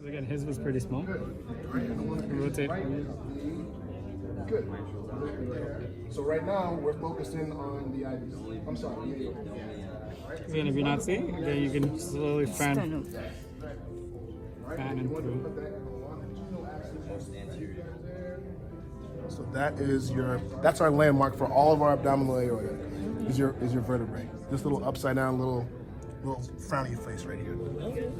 Again, his was pretty small. Rotate. Good. So right now we're focusing on the IV. I'm sorry. Again, if you're not seeing, again, you can slowly fan and through. So that's our landmark for all of our abdominal aorta. Is your vertebrae. This little upside down little frowny face right here.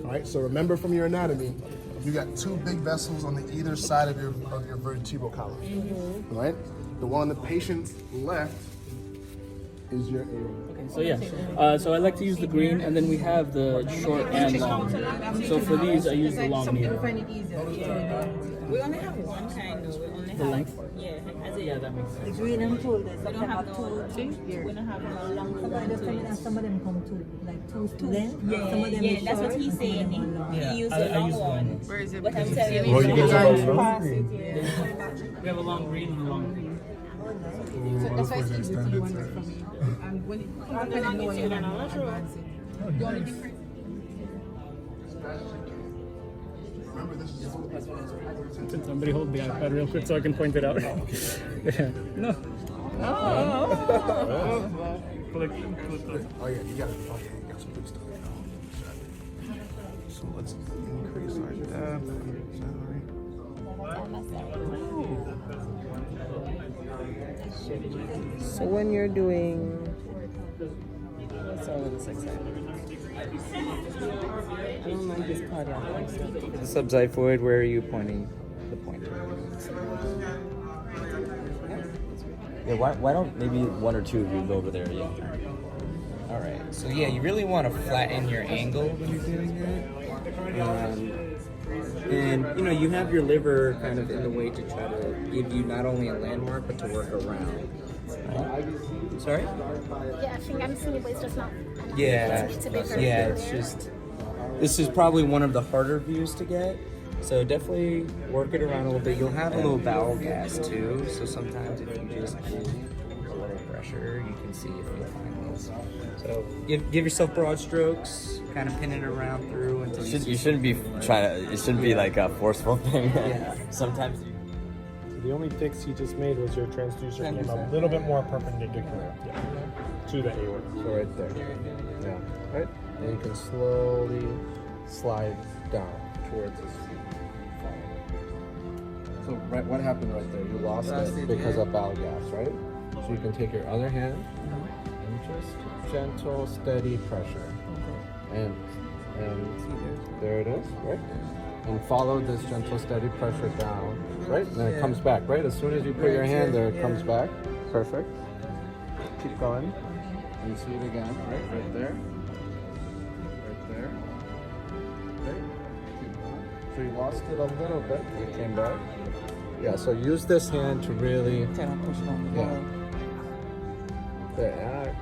All right. So remember from your anatomy, you got two big vessels on either side of your vertebral column. All right. The one on the patient's left is your aorta. Okay, so yeah, so I like to use the green, and then we have the short and long. So for these, I use the long needle. We only have one kind though. We only have The length? Yeah, That makes sense. The green and gold, we don't have no we don't have no long some of them come to like two length. Yeah, Some of them is that's what short, he's some of saying. them are long. He used I the long use one. Where is it? But I'm telling you, Oh, you guys are We have a long green and a long green. So that's why it's easy to use it from you. And when it comes up and know you don't advance it. The only difference. Remember, this is Can somebody hold the iPad real quick so I can point it out? No. Click. Oh yeah, you got it. Oh yeah, you got some good stuff. So let's increase our depth. So when you're doing, what's all of this excitement? I don't like this cardiac stuff. The subxiphoid, where are you pointing the pointer? Yeah, why don't maybe one or two of you go over there? Yeah. All right. So yeah, you really want to flatten your angle when you're doing that. And you know, you have your liver kind of in the way to try to give you not only a landmark but to work around. Right? Sorry? Yeah, I think I'm seeing it, but it's just not. Yeah. It's a bit very Yeah. clear. It's just. This is probably one of the harder views to get. So definitely work it around a little bit. You'll have a little bowel gas too. So sometimes if you just give a little pressure, you can see if you find those. So give yourself broad strokes, kind of pin it around through until You shouldn't be trying to. It shouldn't be like a forceful thing. Yeah. Sometimes. The only fix you just made was your transducer came a little bit more perpendicular to the aorta. So right there. Yeah. Right? And you can slowly slide down towards this. So what happened right there? You lost it because of bowel gas, right? So you can take your other hand and just gentle, steady pressure. And there it is, right? And follow this gentle, steady pressure down, right? And then it comes back, right? As soon as you put your hand there, it comes back. Perfect. Keep going. And you see it again, right? Right there. Right there. Okay. Keep going. So you lost it a little bit. It came back. Yeah, so use this hand to really... kind of push on the Yeah. There.